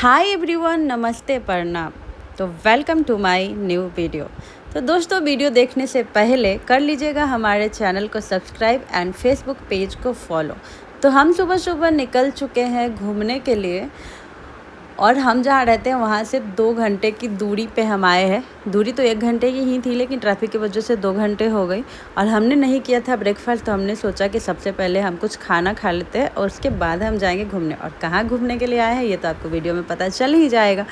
Hi everyone, नमस्ते, प्रणाम। तो welcome to my new video. तो दोस्तों, वीडियो देखने से पहले कर लीजिएगा हमारे चैनल को सब्सक्राइब एंड फेसबुक पेज को फॉलो। तो हम सुबह सुबह निकल चुके हैं घूमने के लिए, और हम जहाँ रहते हैं वहाँ से 2 घंटे की दूरी पे हम आए हैं। दूरी तो 1 घंटे की ही थी, लेकिन ट्रैफिक की वजह से 2 घंटे हो गई। और हमने नहीं किया था ब्रेकफास्ट, तो हमने सोचा कि सबसे पहले हम कुछ खाना खा लेते हैं और उसके बाद हम जाएंगे घूमने। और कहाँ घूमने के लिए आए हैं ये तो आपको वीडियो में पता चल ही जाएगा।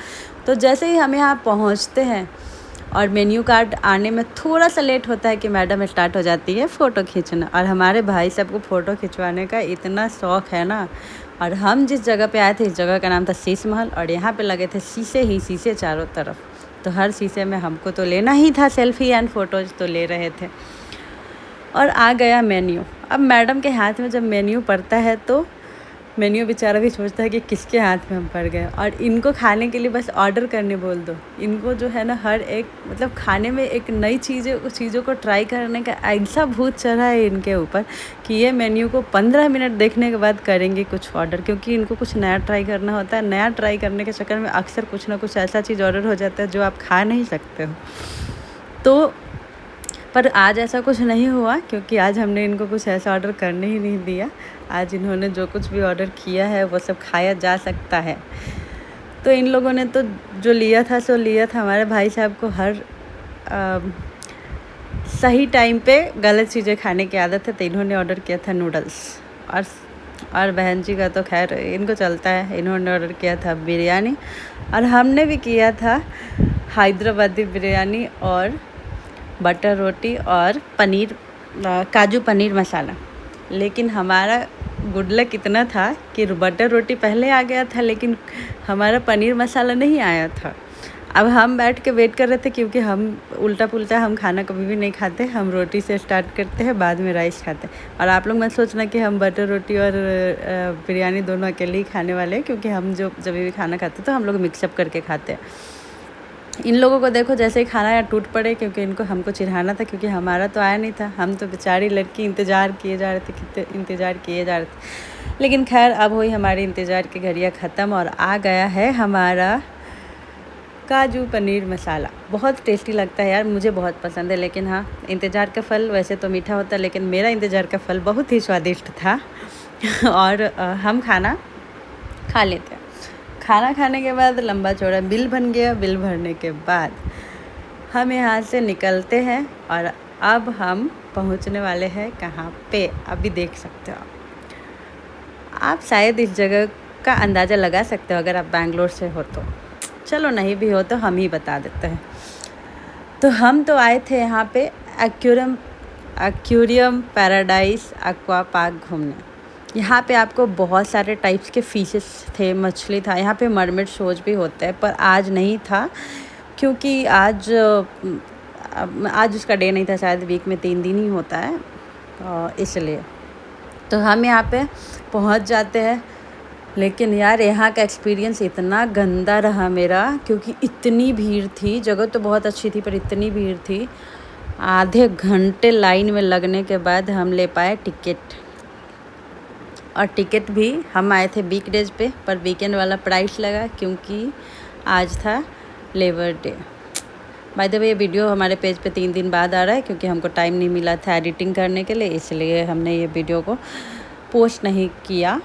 तो जैसे ही हम यहाँ पहुँचते हैं और मेन्यू कार्ड आने में थोड़ा सा लेट होता है कि मैडम स्टार्ट हो जाती है फ़ोटो खींचना। और हमारे भाई साहब को फ़ोटो खिंचवाने का इतना शौक़ है ना। और हम जिस जगह पे आए थे, इस जगह का नाम था शीश महल, और यहाँ पे लगे थे शीशे ही शीशे चारों तरफ। तो हर शीशे में हमको तो लेना ही था सेल्फी एंड फ़ोटोज़, तो ले रहे थे। और आ गया मेन्यू। अब मैडम के हाथ में जब मेन्यू पड़ता है तो मेन्यू बेचारा भी सोचता है कि किसके हाथ में हम पड़ गए। और इनको खाने के लिए बस ऑर्डर करने बोल दो। इनको जो है ना, हर एक मतलब खाने में एक नई चीज़ों को ट्राई करने का ऐसा भूत चढ़ा है इनके ऊपर कि ये मेन्यू को 15 मिनट देखने के बाद करेंगे कुछ ऑर्डर, क्योंकि इनको कुछ नया ट्राई करना होता है। नया ट्राई करने के चक्कर में अक्सर कुछ ना कुछ ऐसा चीज़ ऑर्डर हो जाता है जो आप खा नहीं सकते हो। तो पर आज ऐसा कुछ नहीं हुआ, क्योंकि आज हमने इनको कुछ ऐसा ऑर्डर करने ही नहीं दिया। आज इन्होंने जो कुछ भी ऑर्डर किया है वो सब खाया जा सकता है। तो इन लोगों ने तो जो लिया था सो लिया था। हमारे भाई साहब को हर सही टाइम पे गलत चीज़ें खाने की आदत है, तो इन्होंने ऑर्डर किया था नूडल्स। और बहन जी का तो खैर इनको चलता है, इन्होंने ऑर्डर किया था बिरयानी, और हमने भी किया था हैदराबादी बिरयानी और बटर रोटी और पनीर, काजू पनीर मसाला। लेकिन हमारा गुड लक इतना था कि बटर रोटी पहले आ गया था, लेकिन हमारा पनीर मसाला नहीं आया था। अब हम बैठ के वेट कर रहे थे, क्योंकि हम उल्टा पुल्टा हम खाना कभी भी नहीं खाते। हम रोटी से स्टार्ट करते हैं, बाद में राइस खाते हैं। और आप लोग मत सोचना कि हम बटर रोटी और बिरयानी दोनों अकेले ही खाने वाले हैं, क्योंकि हम जब भी खाना खाते तो हम लोग मिक्सअप करके खाते हैं। इन लोगों को देखो, जैसे ही खाना या टूट पड़े, क्योंकि हमको चिढ़ाना था, क्योंकि हमारा तो आया नहीं था। हम तो बेचारी लड़की इंतज़ार किए जा रहे थे, कितने इंतज़ार किए जा रहे थे। लेकिन खैर अब हुई हमारी इंतज़ार की घड़ियाँ ख़त्म, और आ गया है हमारा काजू पनीर मसाला। बहुत टेस्टी लगता है यार, मुझे बहुत पसंद है। लेकिन हाँ, इंतज़ार का फल वैसे तो मीठा होता है, लेकिन मेरा इंतज़ार का फल बहुत ही स्वादिष्ट था। और हम खाना खा लेते हैं। खाना खाने के बाद लंबा चौड़ा बिल बन गया। बिल भरने के बाद हम यहाँ से निकलते हैं, और अब हम पहुँचने वाले हैं कहाँ पे, अभी देख सकते हो आप शायद इस जगह का अंदाज़ा लगा सकते हो अगर आप बैंगलोर से हो तो। चलो नहीं भी हो तो हम ही बता देते हैं। तो हम तो आए थे यहाँ पे एक्वेरियम पैराडाइज एक्वा पार्क घूमने। यहाँ पे आपको बहुत सारे टाइप्स के फिशेस थे, मछली था। यहाँ पे मरमेड शोज भी होते हैं, पर आज नहीं था, क्योंकि आज उसका डे नहीं था। शायद वीक में 3 दिन ही होता है, इसलिए। तो हम यहाँ पे पहुँच जाते हैं। लेकिन यार, यहाँ का एक्सपीरियंस इतना गंदा रहा मेरा, क्योंकि इतनी भीड़ थी। जगह तो बहुत अच्छी थी, पर इतनी भीड़ थी। आधे घंटे लाइन में लगने के बाद हम ले पाए टिकट। और टिकट भी हम आए थे वीकडेज पे, पर वीकेंड वाला प्राइस लगा, क्योंकि आज था labour day. By the way, ये वीडियो हमारे पेज पे 3 दिन बाद आ रहा है, क्योंकि हमको टाइम नहीं मिला था एडिटिंग करने के लिए, इसलिए हमने ये वीडियो को पोस्ट नहीं किया।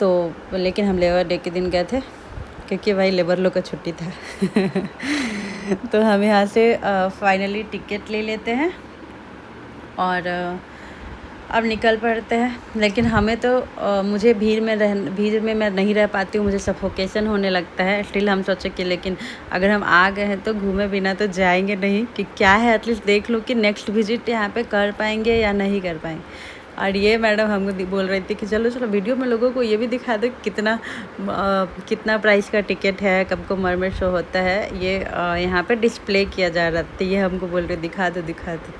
तो लेकिन हम लेबर डे के दिन गए थे, क्योंकि भाई लेबर लोग का छुट्टी था। तो हम यहाँ से फाइनली टिकट ले लेते हैं और अब निकल पड़ते हैं। लेकिन हमें तो मुझे भीड़ में मैं नहीं रह पाती हूँ, मुझे सफोकेशन होने लगता है। स्टिल हम सोचे कि लेकिन अगर हम आ गए हैं तो घूमे बिना तो जाएंगे नहीं, कि क्या है एटलीस्ट देख लो कि नेक्स्ट विजिट यहाँ पे कर पाएंगे या नहीं कर पाएंगे। और ये मैडम हमको बोल रही थी कि चलो वीडियो में लोगों को ये भी दिखा दो कितना प्राइस का टिकट है, कब को मरमेड शो होता है। ये यहाँ पे डिस्प्ले किया जा रहा था, ये हमको बोल रहे दिखा दो।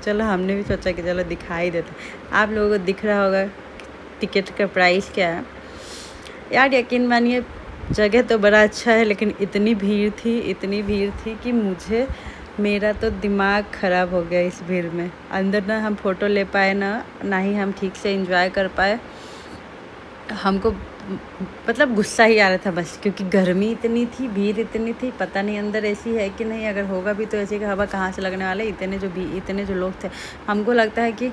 चलो हमने भी सोचा कि चलो दिखा ही देते। आप लोगों को दिख रहा होगा टिकट का प्राइस क्या है। यार यकीन मानिए, जगह तो बड़ा अच्छा है, लेकिन इतनी भीड़ थी कि मेरा तो दिमाग ख़राब हो गया इस भीड़ में। अंदर ना हम फ़ोटो ले पाए, ना ही हम ठीक से एंजॉय कर पाए। हमको मतलब गुस्सा ही आ रहा था बस, क्योंकि गर्मी इतनी थी, भीड़ इतनी थी, पता नहीं अंदर एसी है कि नहीं, अगर होगा भी तो एसी का हवा कहाँ से लगने वाला है। इतने जो लोग थे, हमको लगता है कि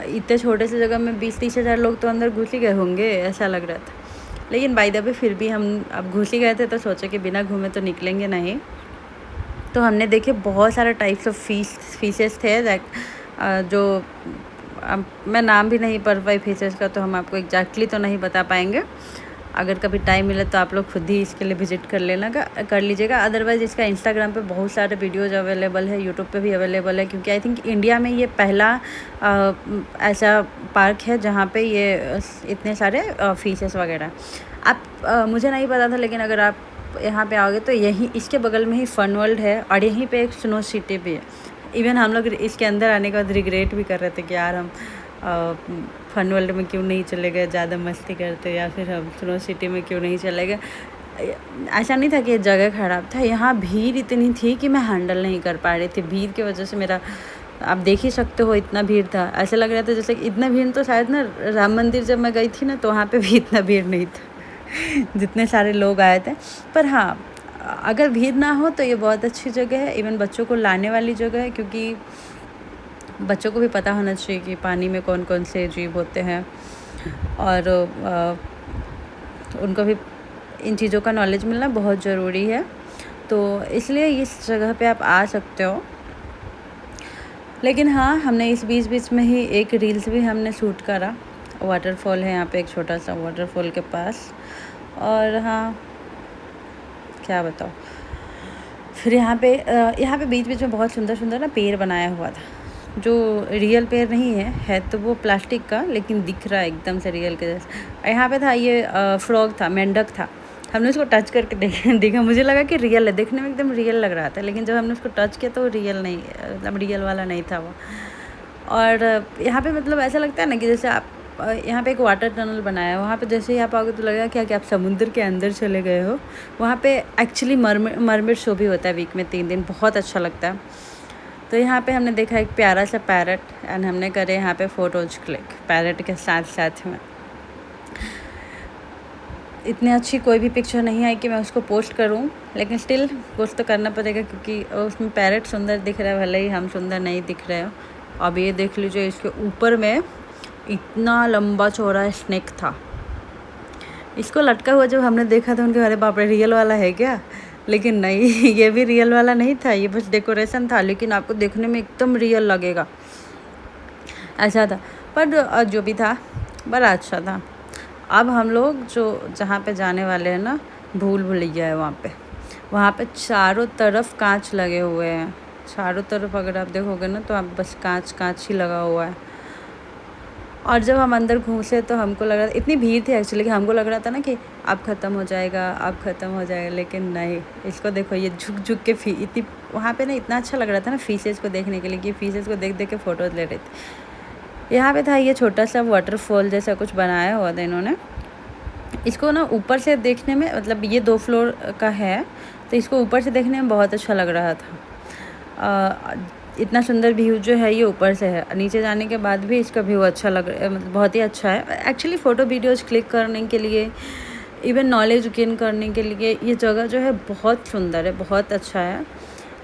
इतने छोटे से जगह में 20-30 हज़ार लोग तो अंदर घुस ही गए होंगे, ऐसा लग रहा था। लेकिन बाय द वे फिर भी हम अब घुस ही गए थे तो सोचे कि बिना घूमे तो निकलेंगे नहीं। तो हमने देखे बहुत सारे टाइप्स ऑफ फिशेस थे, जो अब मैं नाम भी नहीं पढ़ पाई फिशेस का, तो हम आपको एग्जैक्टली तो नहीं बता पाएंगे। अगर कभी टाइम मिले तो आप लोग खुद ही इसके लिए विजिट कर लीजिएगा। अदरवाइज़ इसका इंस्टाग्राम पे बहुत सारे वीडियोज़ अवेलेबल है, यूट्यूब पे भी अवेलेबल है, क्योंकि आई थिंक इंडिया में ये पहला ऐसा पार्क है जहाँ पे ये इतने सारे फिशेस वगैरह। मुझे नहीं पता था, लेकिन अगर आप यहाँ पे आओगे तो यहीं इसके बगल में ही फन वर्ल्ड है, और यहीं पे एक स्नो सिटी भी है। इवन हम लोग इसके अंदर आने के बाद रिग्रेट भी कर रहे थे कि यार हम फन वर्ल्ड में क्यों नहीं चले गए, ज़्यादा मस्ती करते, या फिर हम स्नो सिटी में क्यों नहीं चले गए। ऐसा नहीं था कि जगह ख़राब था, यहाँ भीड़ इतनी थी कि मैं हैंडल नहीं कर पा रही थी। भीड़ की वजह से मेरा, आप देख ही सकते हो, इतना भीड़ था, ऐसा लग रहा था जैसे कि इतना भीड़ तो शायद ना राम मंदिर जब मैं गई थी ना, तो वहाँ पे भी इतना भीड़ नहीं था जितने सारे लोग आए थे। पर हाँ, अगर भीड़ ना हो तो ये बहुत अच्छी जगह है, इवन बच्चों को लाने वाली जगह है, क्योंकि बच्चों को भी पता होना चाहिए कि पानी में कौन कौन से जीव होते हैं, और उनको भी इन चीज़ों का नॉलेज मिलना बहुत ज़रूरी है। तो इसलिए इस जगह पे आप आ सकते हो। लेकिन हाँ, हमने इस बीच में ही एक रील्स भी हमने शूट करा। वाटरफॉल है यहाँ पे, एक छोटा सा वाटरफॉल के पास। और हाँ, क्या बताओ, फिर यहाँ पे बीच में बहुत सुंदर ना पेड़ बनाया हुआ था, जो रियल पेड़ नहीं है तो वो प्लास्टिक का, लेकिन दिख रहा है एकदम से रियल के जैसा। यहाँ पे था ये फ्रॉग था, मेंढक था। हमने उसको टच करके देखा, मुझे लगा कि रियल है, देखने में एकदम रियल लग रहा था, लेकिन जब हमने उसको टच किया तो रियल नहीं, मतलब रियल वाला नहीं था वो। और यहाँ पे मतलब ऐसा लगता है ना कि जैसे आप यहाँ पे एक वाटर टनल बनाया है, वहाँ पे जैसे ही आप आओगे तो लगेगा क्या कि आप समुद्र के अंदर चले गए हो। वहाँ पे एक्चुअली मरमेड शो भी होता है वीक में 3 दिन, बहुत अच्छा लगता है। तो यहाँ पे हमने देखा एक प्यारा सा पैरट, एंड हमने करे यहाँ पे फ़ोटोज क्लिक पैरट के साथ में। इतनी अच्छी कोई भी पिक्चर नहीं आई कि मैं उसको पोस्ट करूं, लेकिन स्टिल पोस्ट तो करना पड़ेगा, क्योंकि उसमें पैरट सुंदर दिख रहा है, भले ही हम सुंदर नहीं दिख रहे हो। अब ये देख लीजिए, इसके ऊपर में इतना लंबा चौड़ा स्नेक था। इसको लटका हुआ जब हमने देखा था, उनके अरे बाप रे, रियल वाला है क्या? लेकिन नहीं ये भी रियल वाला नहीं था, ये बस डेकोरेशन था, लेकिन आपको देखने में एकदम रियल लगेगा, ऐसा था। पर जो भी था बड़ा अच्छा था। अब हम लोग जहाँ पे जाने वाले हैं ना, भूल भुलैया है वहाँ पे चारों तरफ कांच लगे हुए हैं, चारों तरफ अगर आप देखोगे ना तो आप बस कांच ही लगा हुआ है। और जब हम अंदर घुसे तो हमको लग रहा था, इतनी भीड़ थी एक्चुअली कि हमको लग रहा था ना कि अब ख़त्म हो जाएगा, लेकिन नहीं। इसको देखो, ये झुक के इतनी वहाँ पे ना, इतना अच्छा लग रहा था ना फिशेज़ को देखने के लिए, कि फिशेज़ को देख के फ़ोटोज़ ले रहे थे। यहाँ पे था ये छोटा सा वाटरफॉल जैसा कुछ बनाया हुआ था इन्होंने। इसको ना ऊपर से देखने में, मतलब ये 2 फ्लोर का है, तो इसको ऊपर से देखने में बहुत अच्छा लग रहा था। इतना सुंदर व्यू जो है ये ऊपर से है, नीचे जाने के बाद भी इसका व्यू अच्छा मतलब बहुत ही अच्छा है। एक्चुअली फ़ोटो वीडियोज़ क्लिक करने के लिए, इवन नॉलेज गेन करने के लिए ये जगह जो है बहुत सुंदर है, बहुत अच्छा है।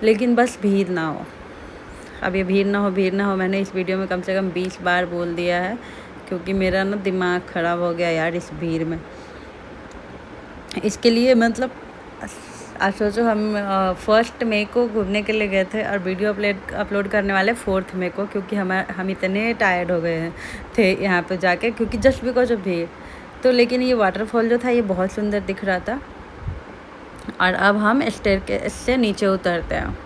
लेकिन बस भीड़ ना हो। अब ये भीड़ ना हो मैंने इस वीडियो में कम से कम 20 बार बोल दिया है, क्योंकि मेरा ना दिमाग ख़राब हो गया यार इस भीड़ में। इसके लिए मतलब आज सोचो, हम 1 मई को घूमने के लिए गए थे, और वीडियो अपलोड करने वाले 4 मई को, क्योंकि हम इतने टायर्ड हो गए थे यहाँ पे जाके, क्योंकि जस्ट बिकॉज ऑफ भीड़। तो लेकिन ये वाटरफॉल जो था ये बहुत सुंदर दिख रहा था। और अब हम स्टेयरकेस से नीचे उतरते हैं।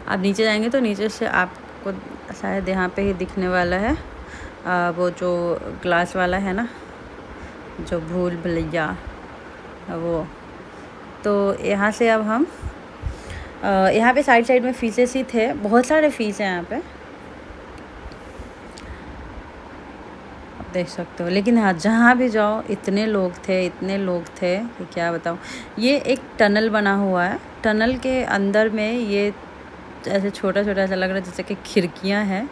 अब नीचे जाएंगे तो नीचे से आपको शायद यहाँ पे ही दिखने वाला है वो जो ग्लास वाला है ना, जो भूल भुलैया, वो। तो यहाँ से अब हम यहाँ पे साइड में फिशेस ही थे, बहुत सारे फिश हैं यहाँ पे, आप देख सकते हो। लेकिन हाँ, जहाँ भी जाओ इतने लोग थे कि क्या बताऊँ। ये एक टनल बना हुआ है, टनल के अंदर में ये ऐसे छोटा ऐसा लग रहा है जैसे कि खिड़कियाँ हैं,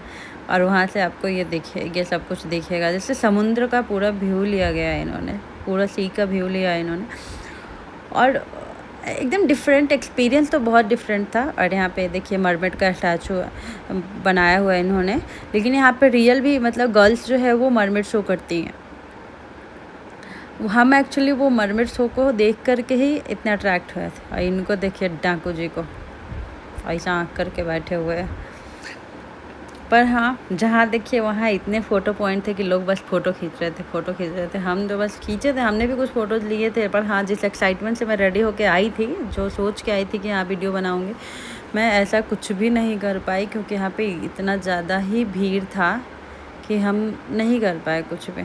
और वहाँ से आपको ये सब कुछ दिखेगा। जैसे समुद्र का पूरा व्यू लिया गया है इन्होंने, पूरा सी का व्यू लिया है इन्होंने, और एकदम डिफरेंट एक्सपीरियंस तो बहुत डिफरेंट था। और यहाँ पे देखिए मरमेड का स्टैचू बनाया हुआ है इन्होंने, लेकिन यहाँ पे रियल भी मतलब गर्ल्स जो है वो मरमेड शो करती हैं। हम एक्चुअली वो मरमेड शो को देख करके ही इतने अट्रैक्ट हुए थे। और इनको देखिए डाकू जी को ऐसा आँख करके बैठे हुए हैं। पर हाँ, जहाँ देखिए वहाँ इतने फ़ोटो पॉइंट थे कि लोग बस फ़ोटो खींच रहे थे। हम तो बस खींचे थे, हमने भी कुछ फ़ोटोज़ लिए थे। पर हाँ, जिस एक्साइटमेंट से मैं रेडी होके आई थी, जो सोच के आई थी कि हाँ वीडियो बनाऊँगी, मैं ऐसा कुछ भी नहीं कर पाई, क्योंकि यहाँ पे इतना ज़्यादा ही भीड़ था कि हम नहीं कर पाए कुछ भी।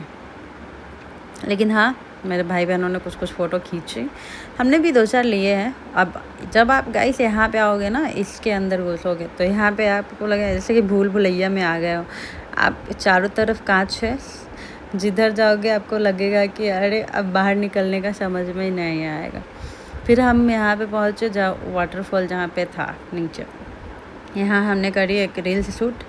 लेकिन हाँ, मेरे भाई बहनों ने कुछ फ़ोटो खींची, हमने भी 2-4 लिए हैं। अब जब आप गाइस यहाँ पे आओगे ना, इसके अंदर घुसोगे तो यहाँ पे आपको लगेगा जैसे कि भूल भुलैया में आ गए हो। आप चारों तरफ कांच है, जिधर जाओगे आपको लगेगा कि अरे अब बाहर निकलने का समझ में ही नहीं आएगा। फिर हम यहाँ पे पहुँचे वाटरफॉल जहाँ पे था नीचे। यहाँ हमने करी एक रील्स शूट,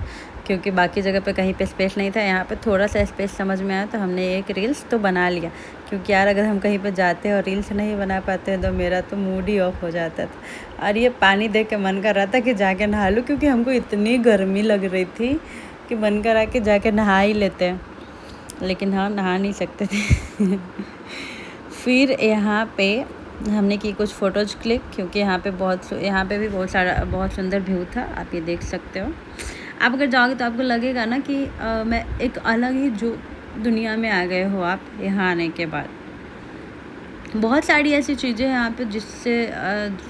क्योंकि बाकी जगह पे कहीं पे स्पेस नहीं था। यहाँ पे थोड़ा सा स्पेस समझ में आया तो हमने एक रील्स तो बना लिया, क्योंकि यार अगर हम कहीं पे जाते और रील्स नहीं बना पाते तो मेरा तो मूड ही ऑफ हो जाता था। और ये पानी देख के मन कर रहा था कि जाके नहा लूँ, क्योंकि हमको इतनी गर्मी लग रही थी कि मन करा कि जाके नहा ही लेते हैं, लेकिन हाँ नहा नहीं सकते थे। फिर यहाँ पे हमने की कुछ फ़ोटोज़ क्लिक, क्योंकि यहाँ पे भी बहुत सुंदर व्यू था। आप ये देख सकते हो। आप अगर जाओगे तो आपको लगेगा ना कि मैं एक अलग ही जो दुनिया में आ गए हो आप यहाँ आने के बाद। बहुत सारी ऐसी चीज़ें हैं यहाँ पे जिससे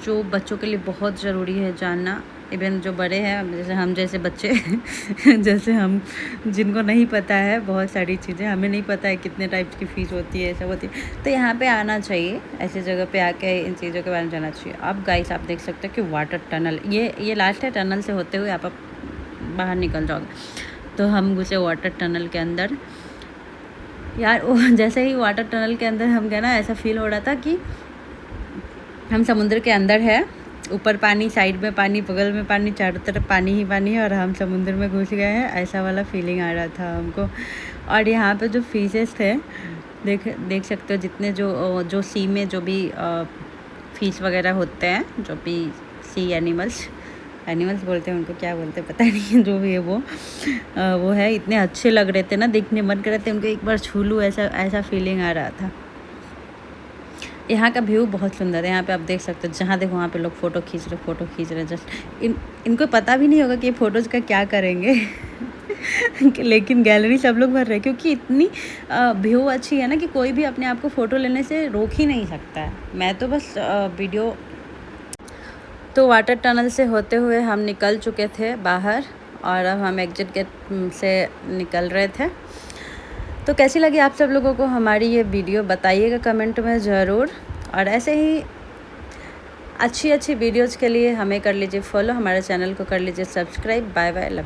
जो बच्चों के लिए बहुत ज़रूरी है जानना। इवन जो बड़े हैं, जैसे हम जैसे बच्चे जैसे हम, जिनको नहीं पता है बहुत सारी चीज़ें, हमें नहीं पता है कितने टाइप्स की फ़ीस होती है, सब होती है, तो यहाँ पे आना चाहिए। ऐसी जगह पे आके इन चीज़ों के बारे में जानना चाहिए। अब गाइस आप देख सकते हो कि वाटर टनल, ये लास्ट है। टनल से होते हुए आप बाहर निकल जाओगे। तो हम घुसे वाटर टनल के अंदर। यार वो जैसे ही वाटर टनल के अंदर हम गए ना, ऐसा फील हो रहा था कि हम समुद्र के अंदर है। ऊपर पानी, साइड में पानी, बगल में पानी, चारों तरफ पानी ही पानी है, और हम समुद्र में घुस गए हैं, ऐसा वाला फीलिंग आ रहा था हमको। और यहाँ पे जो फिशेस थे देख सकते हो, जितने जो सी में जो भी फिश वगैरह होते हैं, जो भी सी एनिमल्स बोलते हैं उनको, क्या बोलते हैं पता नहीं, जो भी है वो है। इतने अच्छे लग रहे थे ना, देखने मन कर रहे थे उनको एक बार छू लूँ, ऐसा फीलिंग आ रहा था। यहाँ का व्यू बहुत सुंदर है। यहाँ पे आप देख सकते हो, जहाँ देखो वहाँ पे लोग फ़ोटो खींच रहे। जस्ट इनको पता भी नहीं होगा कि ये फ़ोटोज़ का क्या करेंगे। लेकिन गैलरी सब लोग भर रहे हैं, क्योंकि इतनी व्यू अच्छी है ना कि कोई भी अपने आप को फ़ोटो लेने से रोक ही नहीं सकता है। मैं तो बस वीडियो। तो वाटर टनल से होते हुए हम निकल चुके थे बाहर, और अब हम एग्जिट गेट से निकल रहे थे। तो कैसी लगी आप सब लोगों को हमारी ये वीडियो, बताइएगा कमेंट में ज़रूर। और ऐसे ही अच्छी वीडियोज़ के लिए हमें कर लीजिए फॉलो, हमारे चैनल को कर लीजिए subscribe. Bye bye, love you.